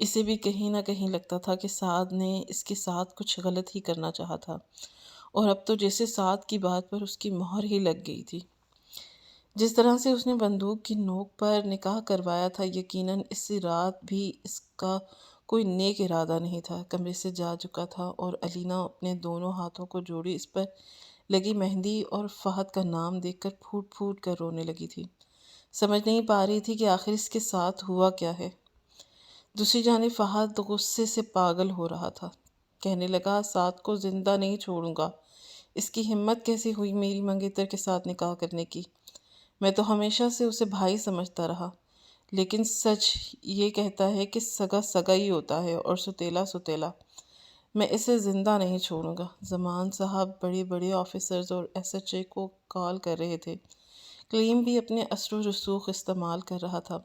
اسے بھی کہیں نہ کہیں لگتا تھا کہ سعد نے اس کے ساتھ کچھ غلط ہی کرنا چاہا تھا، اور اب تو جیسے سعد کی بات پر اس کی مہر ہی لگ گئی تھی۔ جس طرح سے اس نے بندوق کی نوک پر نکاح کروایا تھا، یقیناً اس رات بھی اس کا کوئی نیک ارادہ نہیں تھا۔ کمرے سے جا چکا تھا اور علینا اپنے دونوں ہاتھوں کو جوڑی اس پر لگی مہندی اور فہد کا نام دیکھ کر پھوٹ پھوٹ کر رونے لگی تھی۔ سمجھ نہیں پا رہی تھی کہ آخر اس کے ساتھ ہوا کیا ہے۔ دوسری جانب فہد غصے سے پاگل ہو رہا تھا۔ کہنے لگا، سعد کو زندہ نہیں چھوڑوں گا۔ اس کی ہمت کیسے ہوئی میری منگیتر کے ساتھ نکاح کرنے کی؟ میں تو ہمیشہ سے اسے بھائی سمجھتا رہا، لیکن سچ یہ کہتا ہے کہ سگا سگا ہی ہوتا ہے اور ستیلا ستیلا۔ میں اسے زندہ نہیں چھوڑوں گا۔ زمان صاحب بڑے بڑے آفیسرز اور ایس ایچ اے کو کال کر رہے تھے۔ کلیم بھی اپنے اثر و رسوخ استعمال کر رہا تھا،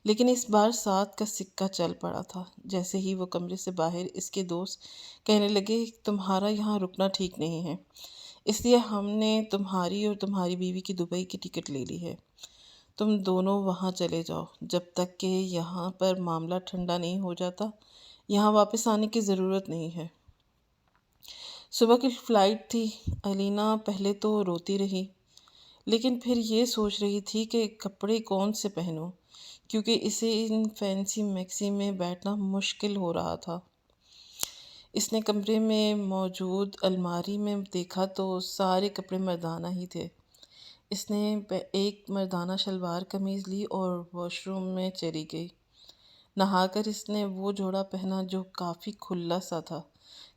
لیکن اس بار سعد کا سکہ چل پڑا تھا۔ جیسے ہی وہ کمرے سے باہر، اس کے دوست کہنے لگے، تمہارا یہاں رکنا ٹھیک نہیں ہے، اس لیے ہم نے تمہاری اور تمہاری بیوی کی دبئی کی ٹکٹ لے لی ہے۔ تم دونوں وہاں چلے جاؤ جب تک کہ یہاں پر معاملہ ٹھنڈا نہیں ہو جاتا۔ یہاں واپس آنے کی ضرورت نہیں ہے۔ صبح کی فلائٹ تھی۔ علینا پہلے تو روتی رہی، لیکن پھر یہ سوچ رہی تھی کہ کپڑے کون سے پہنوں، کیونکہ اسے ان فینسی میکسی میں بیٹھنا مشکل ہو رہا تھا۔ اس نے کمرے میں موجود الماری میں دیکھا تو سارے کپڑے مردانہ ہی تھے۔ اس نے ایک مردانہ شلوار قمیض لی اور واش روم میں چلی گئی۔ نہا کر اس نے وہ جوڑا پہنا جو کافی کھلا سا تھا۔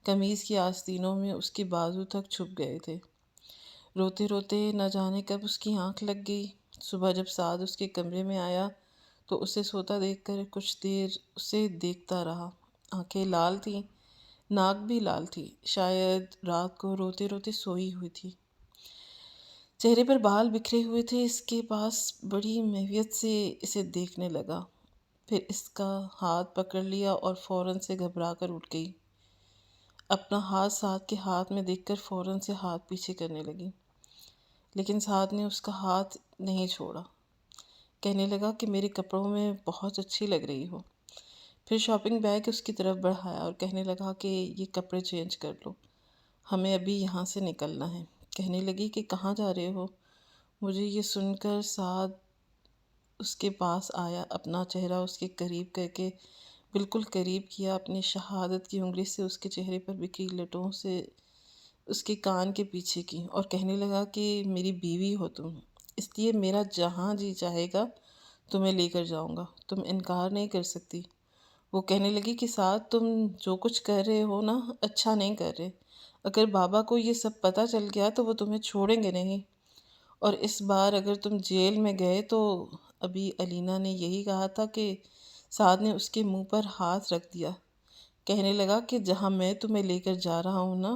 قمیض کی آستینوں میں اس کے بازو تک چھپ گئے تھے۔ روتے روتے نہ جانے کب اس کی آنکھ لگ گئی۔ صبح جب سعد اس کے کمرے میں آیا تو اسے سوتا دیکھ کر کچھ دیر اسے دیکھتا رہا۔ آنکھیں لال تھیں، ناک بھی لال تھی، شاید رات کو روتے روتے سوئی ہوئی تھی۔ چہرے پر بال بکھرے ہوئے تھے۔ اس کے پاس بڑی محویت سے اسے دیکھنے لگا، پھر اس کا ہاتھ پکڑ لیا اور فوراً سے گھبرا کر اٹھ گئی۔ اپنا ہاتھ سعد کے ہاتھ میں دیکھ کر فوراً سے ہاتھ پیچھے کرنے لگی، لیکن سعد نے اس کا ہاتھ نہیں چھوڑا۔ کہنے لگا کہ میرے کپڑوں میں بہت اچھی لگ رہی ہو۔ پھر شاپنگ بیگ اس کی طرف بڑھایا اور کہنے لگا کہ یہ کپڑے چینج کر لو، ہمیں ابھی یہاں سے نکلنا ہے۔ کہنے لگی کہ کہاں جا رہے ہو؟ مجھے یہ سن کر سعد اس کے پاس آیا، اپنا چہرہ اس کے قریب کر کے بالکل قریب کیا، اپنی شہادت کی انگلی سے اس کے چہرے پر بکھی لٹوں سے اس کے کان کے پیچھے کی، اور کہنے لگا کہ میری بیوی ہو تم، اس لیے میرا جہاں جی چاہے گا تمہیں لے کر جاؤں گا، تم انکار نہیں کر سکتی۔ وہ کہنے لگی کہ سعد تم جو کچھ کر رہے ہو نا، اچھا نہیں کر رہے۔ اگر بابا کو یہ سب پتہ چل گیا تو وہ تمہیں چھوڑیں گے نہیں، اور اس بار اگر تم جیل میں گئے تو… ابھی علینا نے یہی کہا تھا کہ سعد نے اس کے منہ پر ہاتھ رکھ دیا۔ کہنے لگا کہ جہاں میں تمہیں لے کر جا رہا ہوں نا،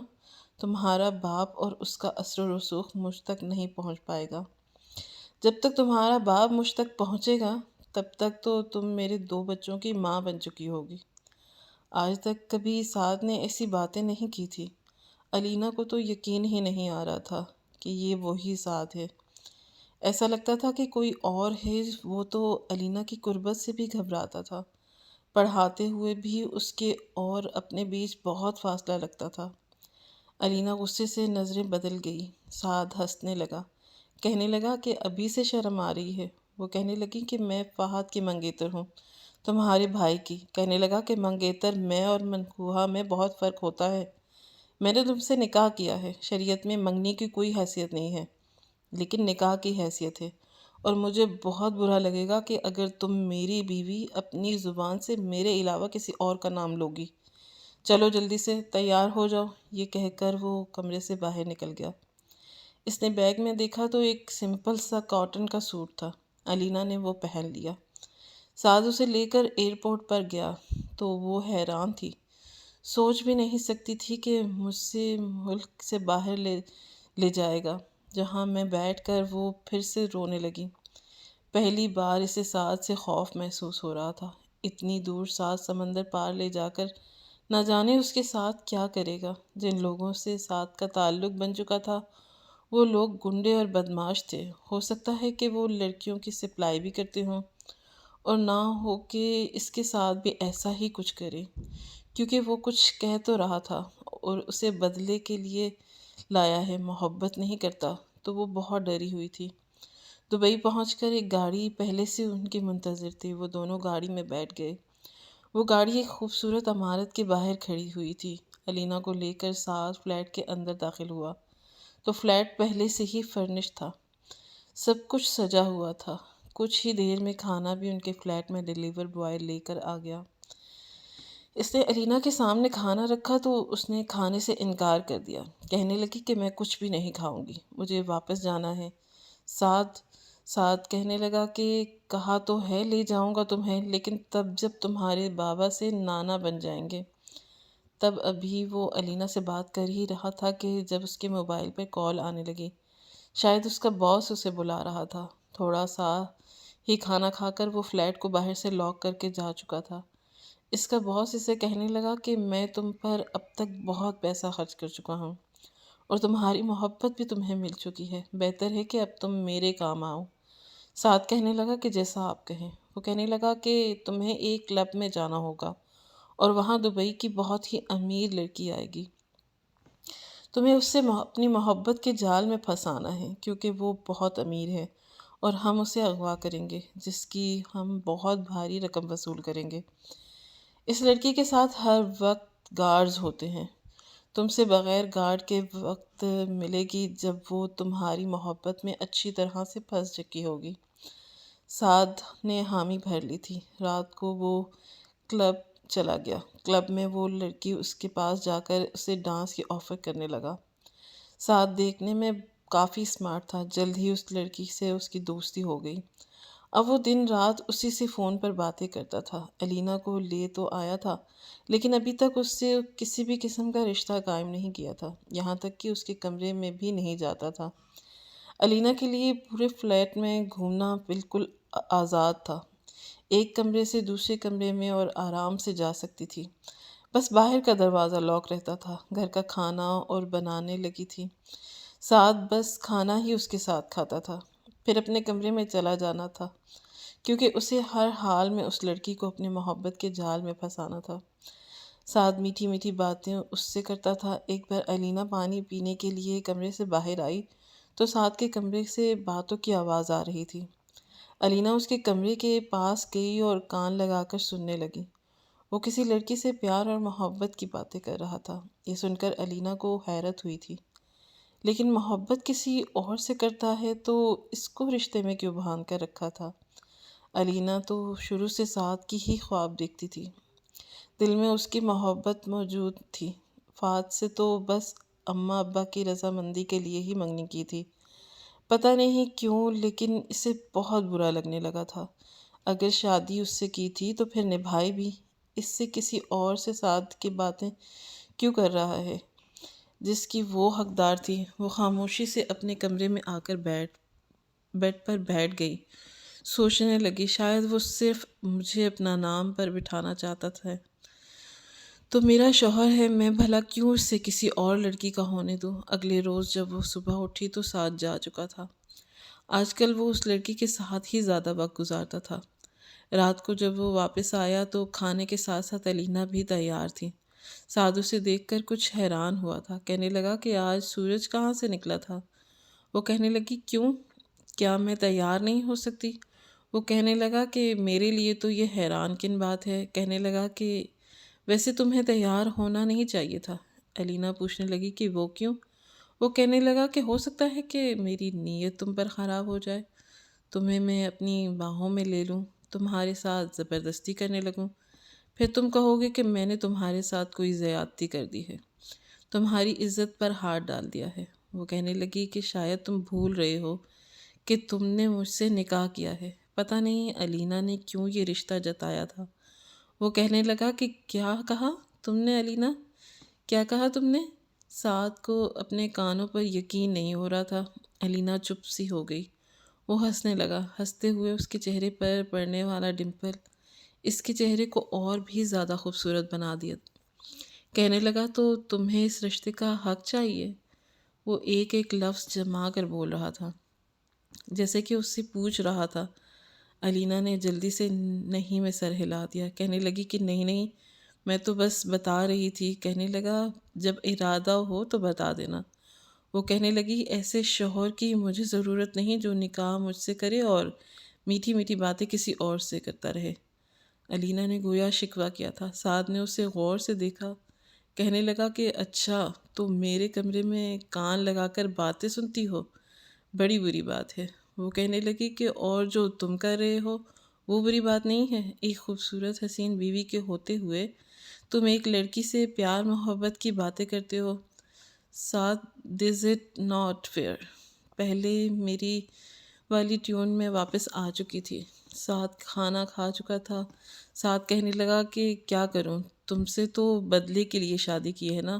تمہارا باپ اور اس کا اثر و رسوخ مجھ تک نہیں پہنچ پائے گا۔ جب تک تمہارا باپ مجھ تک پہنچے گا تب تک تو تم میرے 2 بچوں کی ماں بن چکی ہوگی۔ آج تک کبھی سعد نے ایسی باتیں نہیں کی تھی۔ علینا کو تو یقین ہی نہیں آ رہا تھا کہ یہ وہی سعد ہے۔ ایسا لگتا تھا کہ کوئی اور ہے۔ وہ تو علینا کی قربت سے بھی گھبراتا تھا، پڑھاتے ہوئے بھی اس کے اور اپنے بیچ بہت فاصلہ لگتا تھا۔ علینا غصے سے نظریں بدل گئی۔ سعد ہنسنے لگا، کہنے لگا کہ ابھی سے شرم آ رہی ہے۔ وہ کہنے لگی کہ میں فہد کی منگیتر ہوں، تمہارے بھائی کی۔ کہنے لگا کہ منگیتر میں اور منکوہہ میں بہت فرق ہوتا ہے۔ میں نے تم سے نکاح کیا ہے، شریعت میں منگنی کی کوئی حیثیت نہیں ہے، لیکن نکاح کی حیثیت ہے، اور مجھے بہت برا لگے گا کہ اگر تم میری بیوی اپنی زبان سے میرے علاوہ کسی اور کا نام لوگی۔ چلو جلدی سے تیار ہو جاؤ۔ یہ کہہ کر وہ کمرے سے باہر نکل گیا۔ اس نے بیگ میں دیکھا تو ایک سمپل سا کاٹن کا سوٹ تھا۔ علینا نے وہ پہن لیا۔ سعد اسے لے کر ایئرپورٹ پر گیا تو وہ حیران تھی۔ سوچ بھی نہیں سکتی تھی کہ مجھ سے ملک سے باہر لے جائے گا۔ جہاں میں بیٹھ کر وہ پھر سے رونے لگی۔ پہلی بار اسے سعد سے خوف محسوس ہو رہا تھا۔ اتنی دور، 7 سمندر پار لے جا کر نہ جانے اس کے ساتھ کیا کرے گا۔ جن لوگوں سے سعد کا تعلق بن چکا تھا وہ لوگ گنڈے اور بدماش تھے۔ ہو سکتا ہے کہ وہ لڑکیوں کی سپلائی بھی کرتے ہوں، اور نہ ہو کہ اس کے ساتھ بھی ایسا ہی کچھ کرے، کیونکہ وہ کچھ کہہ تو رہا تھا اور اسے بدلے کے لیے لایا ہے، محبت نہیں کرتا۔ تو وہ بہت ڈری ہوئی تھی۔ دبئی پہنچ کر ایک گاڑی پہلے سے ان کی منتظر تھی، وہ دونوں گاڑی میں بیٹھ گئے۔ وہ گاڑی ایک خوبصورت عمارت کے باہر کھڑی ہوئی تھی۔ علینا کو لے کر ساتھ فلیٹ کے اندر داخل ہوا تو فلیٹ پہلے سے ہی فرنش تھا، سب کچھ سجا ہوا تھا۔ کچھ ہی دیر میں کھانا بھی ان کے فلیٹ میں ڈیلیور بوائے لے کر آ گیا۔ اس نے علینا کے سامنے کھانا رکھا تو اس نے کھانے سے انکار کر دیا، کہنے لگی کہ میں کچھ بھی نہیں کھاؤں گی، مجھے واپس جانا ہے۔ ساتھ ساتھ کہنے لگا کہ کہا تو ہے لے جاؤں گا تمہیں، لیکن تب جب تمہارے بابا سے نانا بن جائیں گے۔ تب ابھی وہ علینا سے بات کر ہی رہا تھا کہ جب اس کے موبائل پہ کال آنے لگی۔ شاید اس کا باس اسے بلا رہا تھا۔ تھوڑا سا ہی کھانا کھا کر وہ فلیٹ کو باہر سے لاک کر کے جا چکا تھا۔ اس کا باس اسے کہنے لگا کہ میں تم پر اب تک بہت پیسہ خرچ کر چکا ہوں اور تمہاری محبت بھی تمہیں مل چکی ہے، بہتر ہے کہ اب تم میرے کام آؤ۔ ساتھ کہنے لگا کہ جیسا آپ کہیں۔ وہ کہنے لگا کہ تمہیں ایک کلب میں جانا ہوگا اور وہاں دبئی کی بہت ہی امیر لڑکی آئے گی، تمہیں اس سے اپنی محبت کے جال میں پھنسانا ہے، کیونکہ وہ بہت امیر ہے اور ہم اسے اغوا کریں گے، جس کی ہم بہت بھاری رقم وصول کریں گے۔ اس لڑکی کے ساتھ ہر وقت گارڈز ہوتے ہیں، تم سے بغیر گارڈ کے وقت ملے گی جب وہ تمہاری محبت میں اچھی طرح سے پھنس چکی ہوگی۔ سعد نے حامی بھر لی تھی۔ رات کو وہ کلب چلا گیا۔ کلب میں وہ لڑکی اس کے پاس جا کر اسے ڈانس کی آفر کرنے لگا۔ سعد دیکھنے میں کافی سمارٹ تھا، جلد ہی اس لڑکی سے اس کی دوستی ہو گئی۔ اب وہ دن رات اسی سے فون پر باتیں کرتا تھا۔ علینا کو لے تو آیا تھا، لیکن ابھی تک اس سے کسی بھی قسم کا رشتہ قائم نہیں کیا تھا، یہاں تک کہ اس کے کمرے میں بھی نہیں جاتا تھا۔ علینا کے لیے پورے فلیٹ میں گھومنا بالکل آزاد تھا، ایک کمرے سے دوسرے کمرے میں اور آرام سے جا سکتی تھی، بس باہر کا دروازہ لاک رہتا تھا۔ گھر کا کھانا اور بنانے لگی تھی، ساتھ بس کھانا ہی اس کے ساتھ کھاتا تھا، پھر اپنے کمرے میں چلا جانا تھا، کیونکہ اسے ہر حال میں اس لڑکی کو اپنی محبت کے جال میں پھنسانا تھا۔ ساتھ میٹھی میٹھی باتیں اس سے کرتا تھا۔ ایک بار علینا پانی پینے کے لیے کمرے سے باہر آئی تو ساتھ کے کمرے سے باتوں کی آواز آ رہی تھی۔ علینا اس کے کمرے کے پاس گئی اور کان لگا کر سننے لگی۔ وہ کسی لڑکی سے پیار اور محبت کی باتیں کر رہا تھا۔ یہ سن کر علینا کو حیرت ہوئی تھی، لیکن محبت کسی اور سے کرتا ہے تو اس کو رشتے میں کیوں باندھ کر رکھا تھا؟ علینا تو شروع سے سعد کی ہی خواب دیکھتی تھی، دل میں اس کی محبت موجود تھی۔ فات سے تو بس اماں ابا کی رضامندی کے لیے ہی منگنی کی تھی، پتہ نہیں کیوں، لیکن اسے بہت برا لگنے لگا تھا۔ اگر شادی اس سے کی تھی تو پھر نبھائی بھی، اس سے کسی اور سے ساتھ کی باتیں کیوں کر رہا ہے جس کی وہ حقدار تھی؟ وہ خاموشی سے اپنے کمرے میں آ کر بیڈ پر بیٹھ گئی، سوچنے لگی شاید وہ صرف مجھے اپنا نام پر بٹھانا چاہتا تھا تو میرا شوہر ہے، میں بھلا کیوں اس سے کسی اور لڑکی کا ہونے دوں؟ اگلے روز جب وہ صبح اٹھی تو ساتھ جا چکا تھا۔ آج کل وہ اس لڑکی کے ساتھ ہی زیادہ وقت گزارتا تھا۔ رات کو جب وہ واپس آیا تو کھانے کے ساتھ ساتھ علینا بھی تیار تھی۔ سعد اسے دیکھ کر کچھ حیران ہوا تھا، کہنے لگا کہ آج سورج کہاں سے نکلا تھا؟ وہ کہنے لگی کیوں؟ کیا میں تیار نہیں ہو سکتی؟ وہ کہنے لگا کہ میرے لیے تو یہ حیران کن بات ہے۔ کہنے لگا کہ ویسے تمہیں تیار ہونا نہیں چاہیے تھا۔ علینا پوچھنے لگی کہ وہ کیوں؟ وہ کہنے لگا کہ ہو سکتا ہے کہ میری نیت تم پر خراب ہو جائے، تمہیں میں اپنی باہوں میں لے لوں، تمہارے ساتھ زبردستی کرنے لگوں، پھر تم کہو گے کہ میں نے تمہارے ساتھ کوئی زیادتی کر دی ہے، تمہاری عزت پر ہاتھ ڈال دیا ہے۔ وہ کہنے لگی کہ شاید تم بھول رہے ہو کہ تم نے مجھ سے نکاح کیا ہے۔ پتہ نہیں علینا نے کیوں یہ رشتہ جتایا تھا۔ وہ کہنے لگا کہ کیا کہا تم نے علینا؟ کیا کہا تم نے؟ سعد کو اپنے کانوں پر یقین نہیں ہو رہا تھا۔ علینا چپ سی ہو گئی۔ وہ ہنسنے لگا، ہنستے ہوئے اس کے چہرے پر پڑنے والا ڈمپل اس کے چہرے کو اور بھی زیادہ خوبصورت بنا دیا۔ کہنے لگا تو تمہیں اس رشتے کا حق چاہیے؟ وہ ایک ایک لفظ جما کر بول رہا تھا، جیسے کہ اس سے پوچھ رہا تھا علینا نے جلدی سے نہیں میں سر ہلا دیا، کہنے لگی کہ نہیں نہیں، میں تو بس بتا رہی تھی۔ کہنے لگا جب ارادہ ہو تو بتا دینا۔ وہ کہنے لگی ایسے شوہر کی مجھے ضرورت نہیں جو نکاح مجھ سے کرے اور میٹھی میٹھی باتیں کسی اور سے کرتا رہے۔ علینا نے گویا شکوہ کیا تھا۔ سعد نے اسے غور سے دیکھا، کہنے لگا کہ اچھا تو میرے کمرے میں کان لگا کر باتیں سنتی ہو، بڑی بری بات ہے۔ وہ کہنے لگی کہ اور جو تم کر رہے ہو وہ بری بات نہیں ہے؟ ایک خوبصورت حسین بیوی کے ہوتے ہوئے تم ایک لڑکی سے پیار محبت کی باتیں کرتے ہو۔ ساتھ دز اٹ ناٹ فیئر۔ پہلے میری والی ٹیون میں واپس آ چکی تھی۔ ساتھ کھانا کھا چکا تھا۔ ساتھ کہنے لگا کہ کیا کروں، تم سے تو بدلے کے لیے شادی کی ہے نا،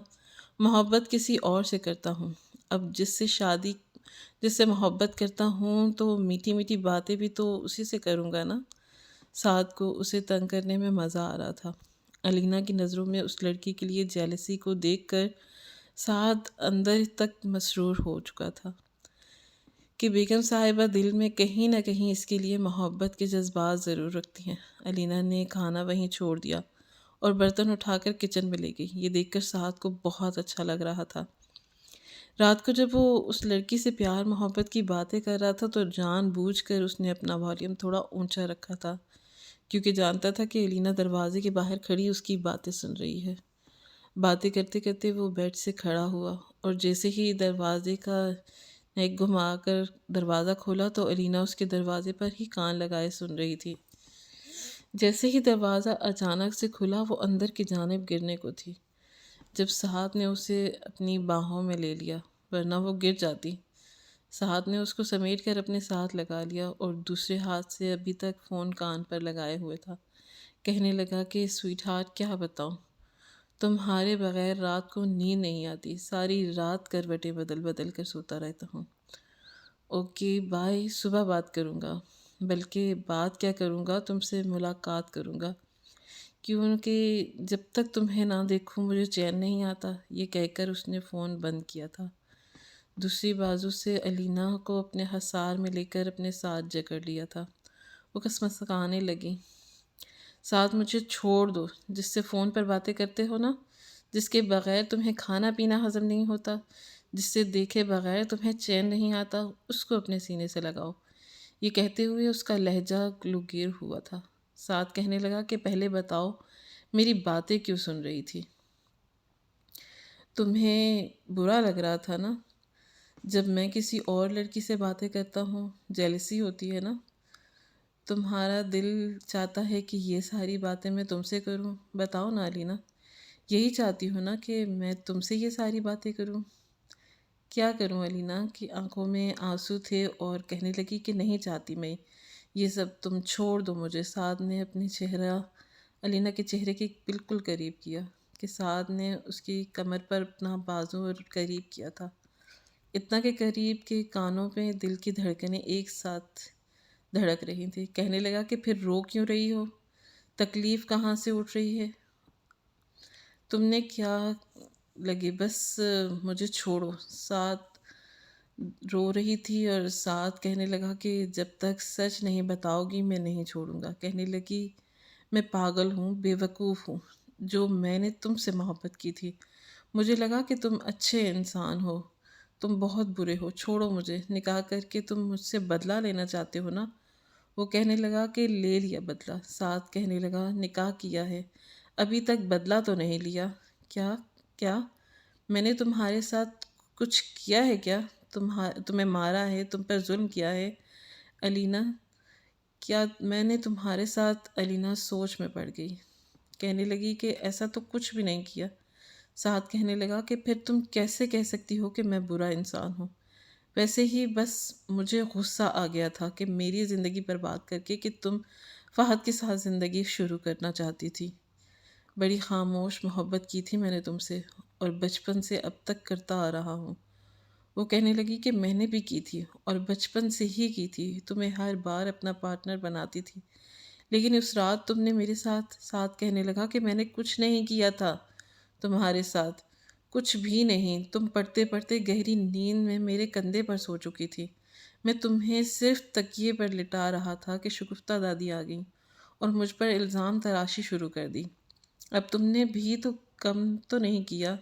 محبت کسی اور سے کرتا ہوں۔ اب جس سے محبت کرتا ہوں تو میٹھی میٹھی باتیں بھی تو اسی سے کروں گا نا۔ سعد کو اسے تنگ کرنے میں مزہ آ رہا تھا۔ علینا کی نظروں میں اس لڑکی کے لیے جیلسی کو دیکھ کر سعد اندر تک مسرور ہو چکا تھا کہ بیگم صاحبہ دل میں کہیں نہ کہیں اس کے لیے محبت کے جذبات ضرور رکھتی ہیں۔ علینا نے کھانا وہیں چھوڑ دیا اور برتن اٹھا کر کچن میں لے گئی۔ یہ دیکھ کر سعد کو بہت اچھا لگ رہا تھا۔ رات کو جب وہ اس لڑکی سے پیار محبت کی باتیں کر رہا تھا تو جان بوجھ کر اس نے اپنا والیوم تھوڑا اونچا رکھا تھا، کیونکہ جانتا تھا کہ علینا دروازے کے باہر کھڑی اس کی باتیں سن رہی ہے۔ باتیں کرتے کرتے وہ بیڈ سے کھڑا ہوا اور جیسے ہی دروازے کا نیک گھما کر دروازہ کھولا تو علینا اس کے دروازے پر ہی کان لگائے سن رہی تھی۔ جیسے ہی دروازہ اچانک سے کھلا وہ اندر کی جانب گرنے کو تھی جب سعد نے اسے اپنی باہوں میں لے لیا، ورنہ وہ گر جاتی۔ سعد نے اس کو سمیٹ کر اپنے ساتھ لگا لیا اور دوسرے ہاتھ سے ابھی تک فون کان پر لگائے ہوئے تھا۔ کہنے لگا کہ سویٹ ہارٹ کیا بتاؤں، تمہارے بغیر رات کو نیند نہیں آتی، ساری رات کروٹیں بدل بدل کر سوتا رہتا ہوں۔ اوکے بائے، صبح بات کروں گا، بلکہ بات کیا کروں گا، تم سے ملاقات کروں گا، کیونکہ جب تک تمہیں نہ دیکھوں مجھے چین نہیں آتا۔ یہ کہہ کر اس نے فون بند کیا تھا۔ دوسری بازو سے علینا کو اپنے حصار میں لے کر اپنے ساتھ جکڑ لیا تھا۔ وہ کسمسکانے لگی۔ ساتھ مجھے چھوڑ دو، جس سے فون پر باتیں کرتے ہو نا، جس کے بغیر تمہیں کھانا پینا ہضم نہیں ہوتا، جس سے دیکھے بغیر تمہیں چین نہیں آتا، اس کو اپنے سینے سے لگاؤ۔ یہ کہتے ہوئے اس کا لہجہ گلوگیر ہوا تھا۔ ساتھ کہنے لگا کہ پہلے بتاؤ میری باتیں کیوں سن رہی تھی؟ تمہیں برا لگ رہا تھا نا جب میں کسی اور لڑکی سے باتیں کرتا ہوں، جیلسی ہوتی ہے نا؟ تمہارا دل چاہتا ہے کہ یہ ساری باتیں میں تم سے کروں؟ بتاؤ نا علینا، یہی چاہتی ہوں نا کہ میں تم سے یہ ساری باتیں کروں؟ کیا کروں؟ علینا کی آنکھوں میں آنسو تھے اور کہنے لگی کہ نہیں چاہتی میں یہ سب، تم چھوڑ دو مجھے۔ سعد نے اپنی چہرہ علینا کے چہرے کے بالکل قریب کیا کہ سعد نے اس کی کمر پر اپنا بازو قریب کیا تھا، اتنا کہ قریب کے کانوں پہ دل کی دھڑکنیں ایک ساتھ دھڑک رہی تھی۔ کہنے لگا کہ پھر رو کیوں رہی ہو؟ تکلیف کہاں سے اٹھ رہی ہے؟ تم نے کیا لگے؟ بس مجھے چھوڑو۔ ساتھ رو رہی تھی اور ساتھ کہنے لگا کہ جب تک سچ نہیں بتاؤ گی میں نہیں چھوڑوں گا۔ کہنے لگی میں پاگل ہوں، بے وقوف ہوں جو میں نے تم سے محبت کی تھی۔ مجھے لگا کہ تم اچھے انسان ہو، تم بہت برے ہو، چھوڑو مجھے۔ نکاح کر کے تم مجھ سے بدلہ لینا چاہتے ہو نا؟ وہ کہنے لگا کہ لے لیا بدلہ۔ ساتھ کہنے لگا نکاح کیا ہے، ابھی تک بدلہ تو نہیں لیا۔ کیا میں نے تمہارے ساتھ کچھ کیا ہے کیا؟ تمہیں مارا ہے، تم پر ظلم کیا ہے؟ علینا کیا میں نے تمہارے ساتھ؟ علینا سوچ میں پڑ گئی، کہنے لگی کہ ایسا تو کچھ بھی نہیں کیا۔ ساتھ کہنے لگا کہ پھر تم کیسے کہہ سکتی ہو کہ میں برا انسان ہوں؟ ویسے ہی بس مجھے غصہ آ گیا تھا کہ میری زندگی برباد کر کے کہ تم فہد کے ساتھ زندگی شروع کرنا چاہتی تھی۔ بڑی خاموش محبت کی تھی میں نے تم سے، اور بچپن سے اب تک کرتا آ رہا ہوں۔ وہ کہنے لگی کہ میں نے بھی کی تھی اور بچپن سے ہی کی تھی، تمہیں ہر بار اپنا پارٹنر بناتی تھی، لیکن اس رات تم نے میرے ساتھ کہنے لگا کہ میں نے کچھ نہیں کیا تھا تمہارے ساتھ، کچھ بھی نہیں۔ تم پڑھتے پڑھتے گہری نیند میں میرے کندھے پر سو چکی تھی، میں تمہیں صرف تکیے پر لٹا رہا تھا کہ شگفتہ دادی آ گئیں اور مجھ پر الزام تراشی شروع کر دی۔ اب تم نے بھی تو کم تو نہیں کیا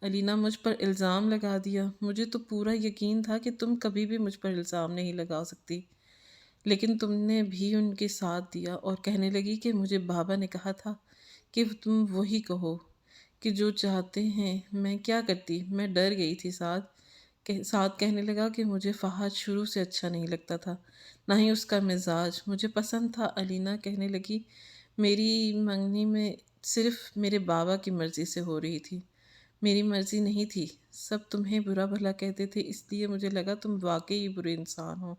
علینا، مجھ پر الزام لگا دیا۔ مجھے تو پورا یقین تھا کہ تم کبھی بھی مجھ پر الزام نہیں لگا سکتی، لیکن تم نے بھی ان کے ساتھ دیا اور کہنے لگی کہ مجھے بابا نے کہا تھا کہ تم وہی کہو کہ جو چاہتے ہیں۔ میں کیا کرتی؟ میں ڈر گئی تھی۔ ساتھ کہنے لگا کہ مجھے فہد شروع سے اچھا نہیں لگتا تھا، نہ ہی اس کا مزاج مجھے پسند تھا۔ علینا کہنے لگی میری منگنی میں صرف میرے بابا کی مرضی سے ہو رہی تھی، میری مرضی نہیں تھی۔ سب تمہیں برا بھلا کہتے تھے، اس لیے مجھے لگا تم واقعی برے انسان ہو،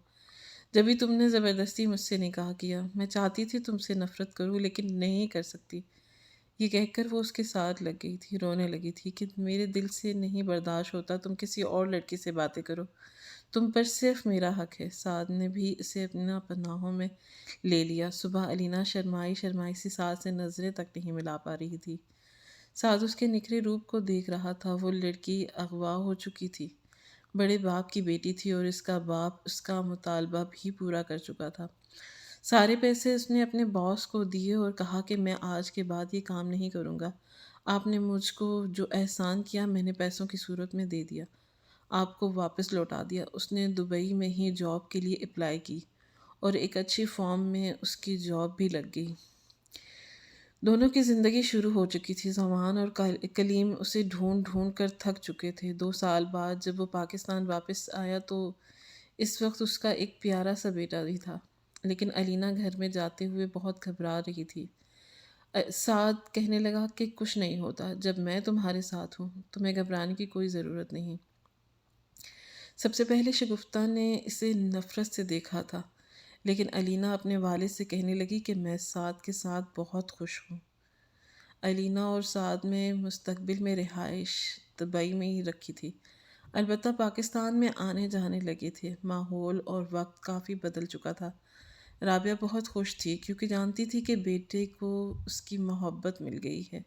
جبھی تم نے زبردستی مجھ سے نکاح کیا۔ میں چاہتی تھی تم سے نفرت کروں، لیکن نہیں کر سکتی۔ یہ کہہ کر وہ اس کے ساتھ لگ گئی تھی، رونے لگی تھی کہ میرے دل سے نہیں برداشت ہوتا تم کسی اور لڑکی سے باتیں کرو، تم پر صرف میرا حق ہے۔ سعد نے بھی اسے اپنا پناہوں میں لے لیا۔ صبح علینا شرمائی شرمائی سی سعد سے نظریں تک نہیں ملا پا رہی تھی۔ سعد اس کے نکھرے روپ کو دیکھ رہا تھا۔ وہ لڑکی اغوا ہو چکی تھی، بڑے باپ کی بیٹی تھی اور اس کا باپ اس کا مطالبہ بھی پورا کر چکا تھا۔ سارے پیسے اس نے اپنے باس کو دیے اور کہا کہ میں آج کے بعد یہ کام نہیں کروں گا۔ آپ نے مجھ کو جو احسان کیا میں نے پیسوں کی صورت میں دے دیا، آپ کو واپس لوٹا دیا۔ اس نے دبئی میں ہی جاب کے لیے اپلائی کی اور ایک اچھی فارم میں اس کی جاب بھی لگ گئی۔ دونوں کی زندگی شروع ہو چکی تھی۔ زمان اور کلیم اسے ڈھونڈ ڈھونڈ کر تھک چکے تھے۔ 2 سال بعد جب وہ پاکستان واپس آیا تو اس وقت اس کا ایک پیارا سا بیٹا بھی تھا، لیکن علینا گھر میں جاتے ہوئے بہت گھبرا رہی تھی۔ سعد کہنے لگا کہ کچھ نہیں ہوتا، جب میں تمہارے ساتھ ہوں تمہیں گھبرانے کی کوئی ضرورت نہیں۔ سب سے پہلے شگفتہ نے اسے نفرت سے دیکھا تھا، لیکن علینا اپنے والد سے کہنے لگی کہ میں سعد کے ساتھ بہت خوش ہوں۔ علینا اور سعد میں مستقبل میں رہائش دبئی میں ہی رکھی تھی، البتہ پاکستان میں آنے جانے لگے تھے۔ ماحول اور وقت کافی بدل چکا تھا۔ رابعہ بہت خوش تھی کیونکہ جانتی تھی کہ بیٹے کو اس کی محبت مل گئی ہے۔